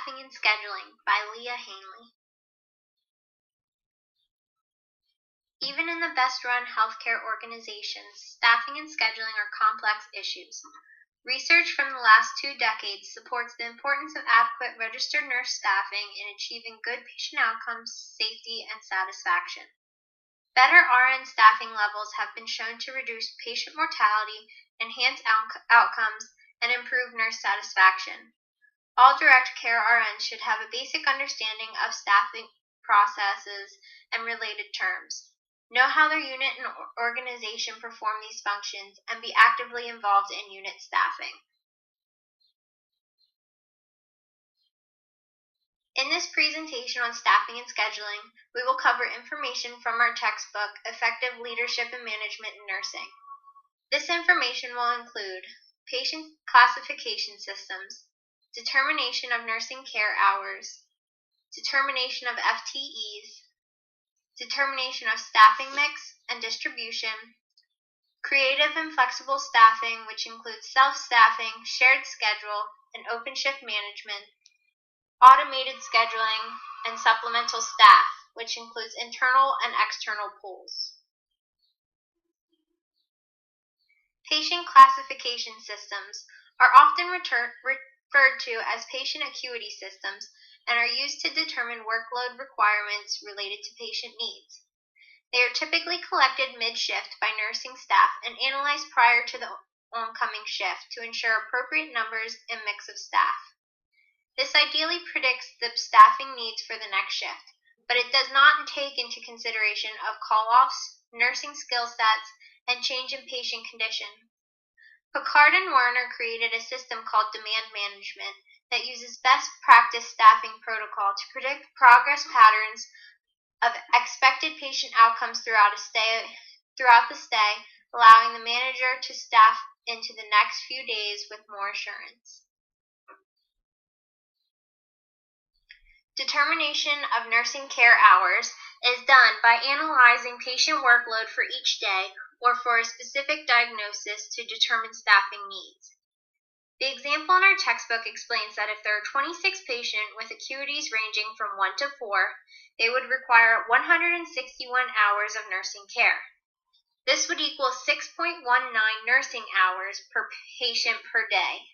Staffing and Scheduling by Leah Hanley. Even in the best-run healthcare organizations, staffing and scheduling are complex issues. Research from the last 2 decades supports the importance of adequate registered nurse staffing in achieving good patient outcomes, safety, and satisfaction. Better RN staffing levels have been shown to reduce patient mortality, enhance outcomes, and improve nurse satisfaction. All direct care RNs should have a basic understanding of staffing processes and related terms, know how their unit and organization perform these functions, and be actively involved in unit staffing. In this presentation on staffing and scheduling, we will cover information from our textbook, Effective Leadership and Management in Nursing. This information will include patient classification systems, determination of nursing care hours, determination of FTEs, determination of staffing mix and distribution, creative and flexible staffing, which includes self-staffing, shared schedule, and open shift management, automated scheduling, and supplemental staff, which includes internal and external pools. Patient classification systems are often referred to as patient acuity systems and are used to determine workload requirements related to patient needs. They are typically collected mid-shift by nursing staff and analyzed prior to the oncoming shift to ensure appropriate numbers and mix of staff. This ideally predicts the staffing needs for the next shift, but it does not take into consideration of call-offs, nursing skill sets, and change in patient condition. Picard and Werner created a system called demand management that uses best practice staffing protocol to predict progress patterns of expected patient outcomes throughout the stay, allowing the manager to staff into the next few days with more assurance. Determination of nursing care hours is done by analyzing patient workload for each day or for a specific diagnosis to determine staffing needs. The example in our textbook explains that if there are 26 patients with acuities ranging from 1 to 4, they would require 161 hours of nursing care. This would equal 6.19 nursing hours per patient per day.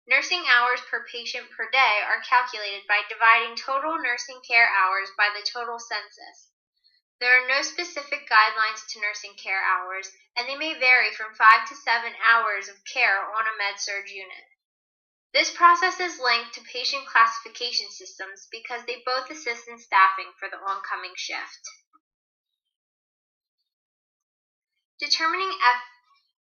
Nursing hours per patient per day are calculated by dividing total nursing care hours by the total census. There are no specific guidelines to nursing care hours, and they may vary from 5 to 7 hours of care on a med-surg unit. This process is linked to patient classification systems because they both assist in staffing for the oncoming shift. Determining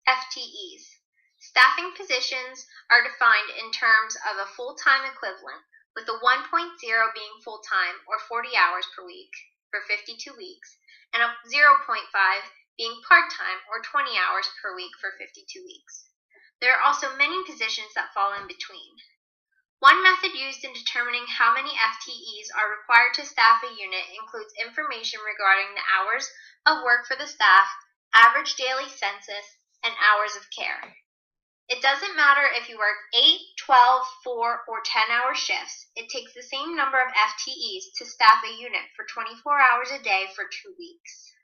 FTEs. Staffing positions are defined in terms of a full-time equivalent, with a 1.0 being full-time or 40 hours per week for 52 weeks, and a 0.5 being part-time or 20 hours per week for 52 weeks. There are also many positions that fall in between. One method used in determining how many FTEs are required to staff a unit includes information regarding the hours of work for the staff, average daily census, and hours of care. It doesn't matter if you work 8, 12, 4, or 10-hour shifts. It takes the same number of FTEs to staff a unit for 24 hours a day for 2 weeks.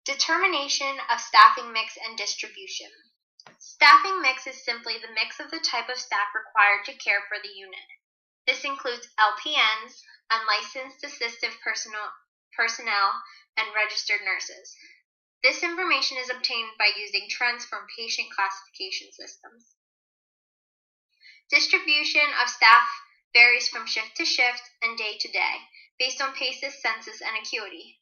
Determination of staffing mix and distribution. Staffing mix is simply the mix of the type of staff required to care for the unit. This includes LPNs, unlicensed assistive personnel, and registered nurses. This information is obtained by using trends from patient classification systems. Distribution of staff varies from shift to shift and day to day, based on PACE's census and acuity.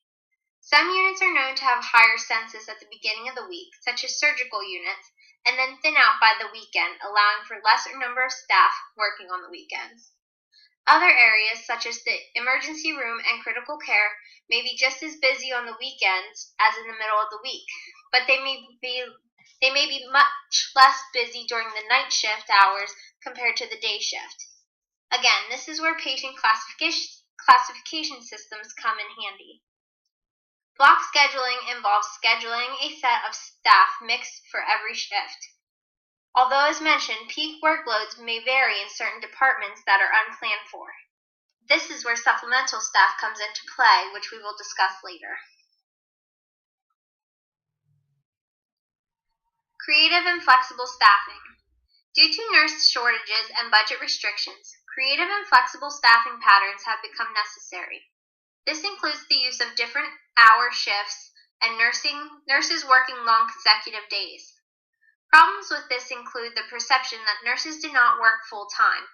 Some units are known to have higher census at the beginning of the week, such as surgical units, and then thin out by the weekend, allowing for lesser number of staff working on the weekends. Other areas, such as the emergency room and critical care, may be just as busy on the weekends as in the middle of the week, but they may be much less busy during the night shift hours compared to the day shift. Again, this is where patient classification systems come in handy. Block scheduling involves scheduling a set of staff mixed for every shift. although as mentioned, peak workloads may vary in certain departments that are unplanned for. This is where supplemental staff comes into play, which we will discuss later. Creative and flexible staffing. Due to nurse shortages and budget restrictions, creative and flexible staffing patterns have become necessary. This includes the use of different hour shifts and nurses working long consecutive days. Problems with this include the perception that nurses do not work full-time,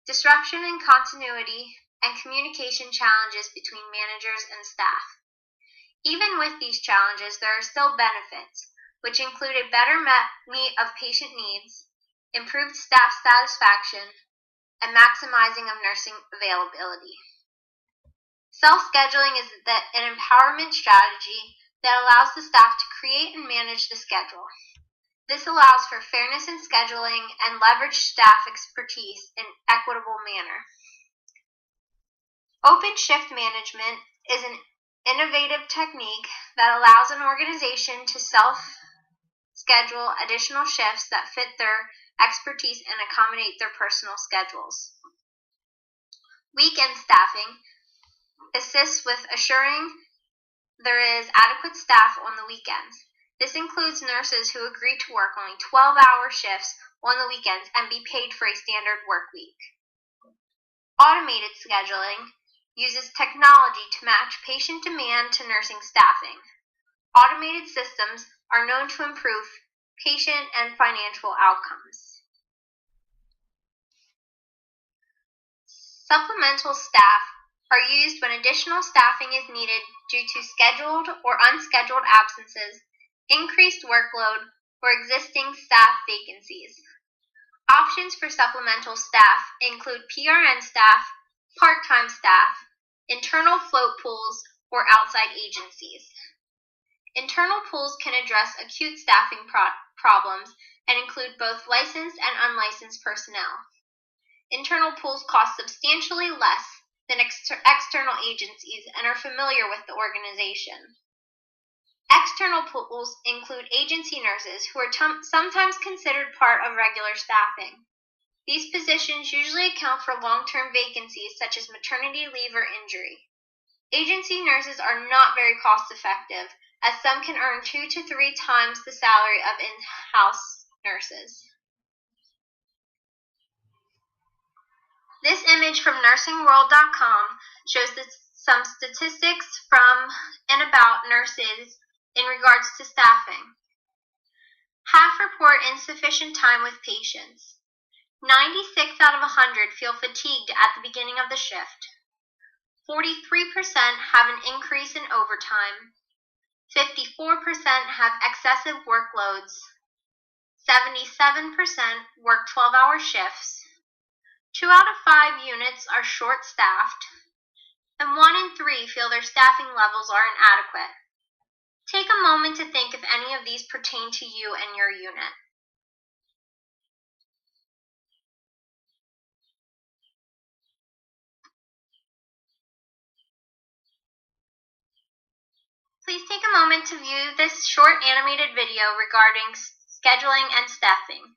disruption in continuity, and communication challenges between managers and staff. Even with these challenges, there are still benefits, which include a better meet of patient needs, improved staff satisfaction, and maximizing of nursing availability. Self-scheduling is an empowerment strategy that allows the staff to create and manage the schedule. This allows for fairness in scheduling and leverage staff expertise in an equitable manner. Open shift management is an innovative technique that allows an organization to self-schedule additional shifts that fit their expertise and accommodate their personal schedules. Weekend staffing assists with assuring there is adequate staff on the weekends. This includes nurses who agree to work only 12-hour shifts on the weekends and be paid for a standard work week. Automated scheduling uses technology to match patient demand to nursing staffing. Automated systems are known to improve patient and financial outcomes. Supplemental staff are used when additional staffing is needed due to scheduled or unscheduled absences, increased workload, or existing staff vacancies. Options for supplemental staff include PRN staff, part-time staff, internal float pools, or outside agencies. Internal pools can address acute staffing problems and include both licensed and unlicensed personnel. Internal pools cost substantially less than external agencies and are familiar with the organization. External pools include agency nurses who are sometimes considered part of regular staffing. These positions usually account for long-term vacancies such as maternity leave or injury. Agency nurses are not very cost-effective, as some can earn 2 to 3 times the salary of in-house nurses. This image from nursingworld.com shows some statistics from and about nurses in regards to staffing. Half report insufficient time with patients. 96 out of 100 feel fatigued at the beginning of the shift. 43% have an increase in overtime. 54% have excessive workloads. 77% work 12-hour shifts. 2 out of 5 units are short-staffed. And 1 in 3 feel their staffing levels are inadequate. Take a moment to think if any of these pertain to you and your unit. Please take a moment to view this short animated video regarding scheduling and staffing.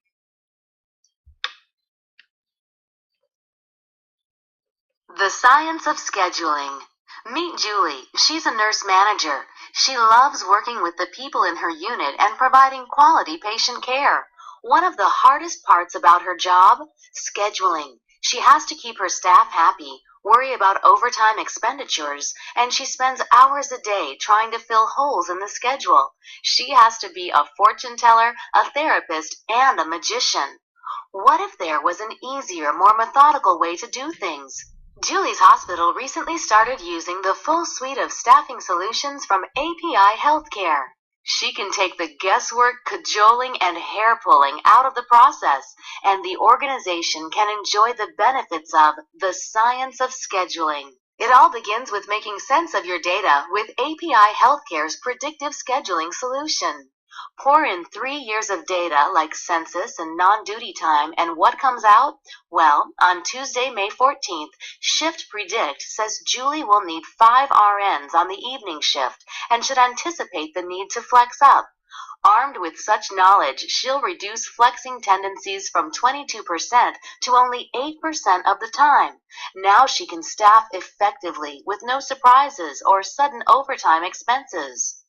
The science of scheduling. Meet Julie. She's a nurse manager. She loves working with the people in her unit and providing quality patient care. One of the hardest parts about her job? Scheduling. She has to keep her staff happy, worry about overtime expenditures, and she spends hours a day trying to fill holes in the schedule. She has to be a fortune teller, a therapist, and a magician. What if there was an easier, more methodical way to do things? Julie's hospital recently started using the full suite of staffing solutions from API Healthcare. She can take the guesswork, cajoling, and hair-pulling out of the process, and the organization can enjoy the benefits of the science of scheduling. It all begins with making sense of your data with API Healthcare's predictive scheduling solution. Pour in 3 years of data like census and non-duty time, and what comes out? Well, on Tuesday, May 14th, Shift Predict says Julie will need 5 RNs on the evening shift and should anticipate the need to flex up. Armed with such knowledge, she'll reduce flexing tendencies from 22% to only 8% of the time. Now she can staff effectively with no surprises or sudden overtime expenses.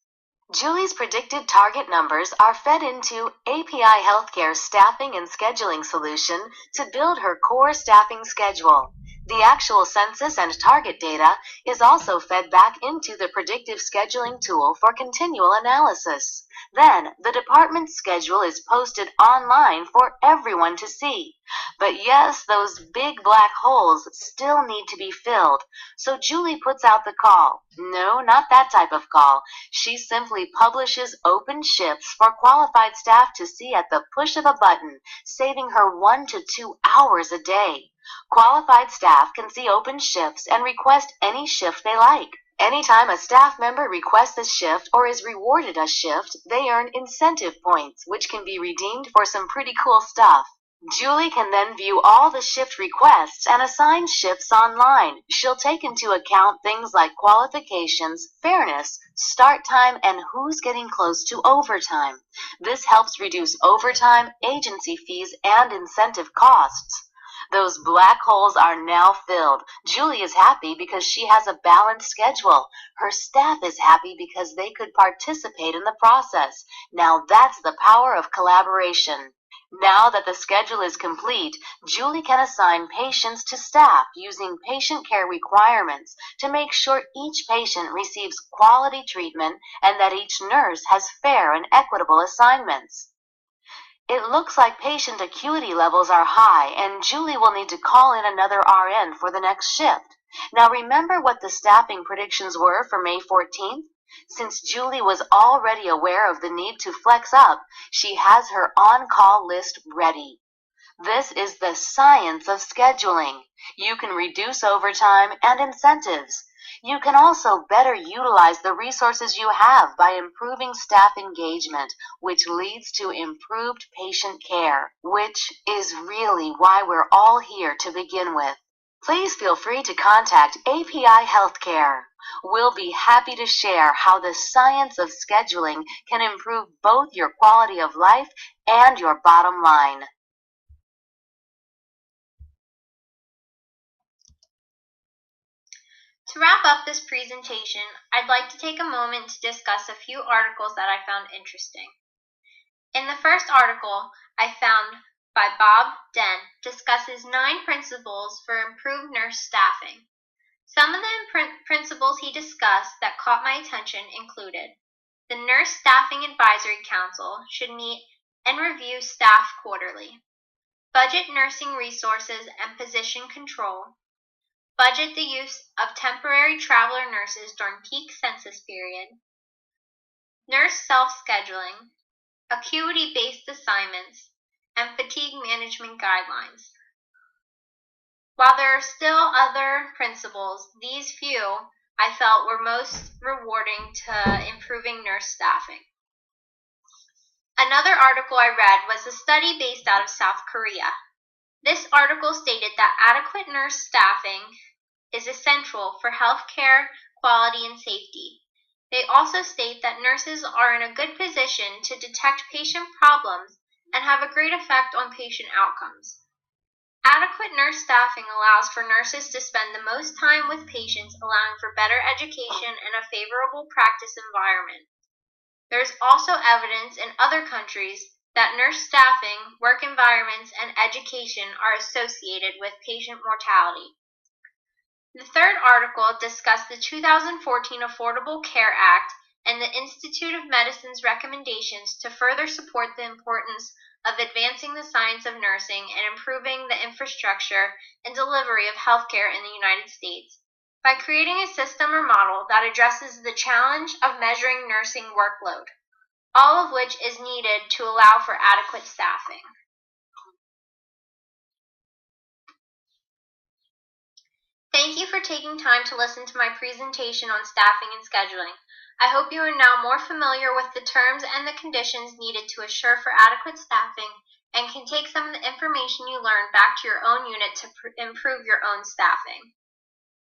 Julie's predicted target numbers are fed into API Healthcare's staffing and scheduling solution to build her core staffing schedule. The actual census and target data is also fed back into the predictive scheduling tool for continual analysis. Then, the department's schedule is posted online for everyone to see. But yes, those big black holes still need to be filled. So Julie puts out the call. No, not that type of call. She simply publishes open shifts for qualified staff to see at the push of a button, saving her 1 to 2 hours a day. Qualified staff can see open shifts and request any shift they like. Anytime a staff member requests a shift or is rewarded a shift, they earn incentive points, which can be redeemed for some pretty cool stuff. Julie can then view all the shift requests and assign shifts online. She'll take into account things like qualifications, fairness, start time, and who's getting close to overtime. This helps reduce overtime, agency fees, and incentive costs. Those black holes are now filled. Julie is happy because she has a balanced schedule. Her staff is happy because they could participate in the process. Now that's the power of collaboration. Now that the schedule is complete, Julie can assign patients to staff using patient care requirements to make sure each patient receives quality treatment and that each nurse has fair and equitable assignments. It looks like patient acuity levels are high, and Julie will need to call in another RN for the next shift. Now remember what the staffing predictions were for May 14th? Since Julie was already aware of the need to flex up, she has her on-call list ready. This is the science of scheduling. You can reduce overtime and incentives. You can also better utilize the resources you have by improving staff engagement, which leads to improved patient care, which is really why we're all here to begin with. Please feel free to contact API Healthcare. We'll be happy to share how the science of scheduling can improve both your quality of life and your bottom line. To wrap up this presentation, I'd like to take a moment to discuss a few articles that I found interesting. In the first article I found by Bob Dent discusses 9 principles for improved nurse staffing. Some of the principles he discussed that caught my attention included: the Nurse Staffing Advisory Council should meet and review staff quarterly, budget nursing resources and position control, budget the use of temporary traveler nurses during peak census period, nurse self-scheduling, acuity-based assignments, and fatigue management guidelines. While there are still other principles, these few I felt were most rewarding to improving nurse staffing. Another article I read was a study based out of South Korea. This article stated that adequate nurse staffing is essential for healthcare quality and safety. They also state that nurses are in a good position to detect patient problems and have a great effect on patient outcomes. Adequate nurse staffing allows for nurses to spend the most time with patients, allowing for better education and a favorable practice environment. There is also evidence in other countries that nurse staffing, work environments, and education are associated with patient mortality. The third article discussed the 2014 Affordable Care Act and the Institute of Medicine's recommendations to further support the importance of advancing the science of nursing and improving the infrastructure and delivery of healthcare in the United States by creating a system or model that addresses the challenge of measuring nursing workload, all of which is needed to allow for adequate staffing. Thank you for taking time to listen to my presentation on staffing and scheduling. I hope you are now more familiar with the terms and the conditions needed to assure for adequate staffing and can take some of the information you learned back to your own unit to improve your own staffing.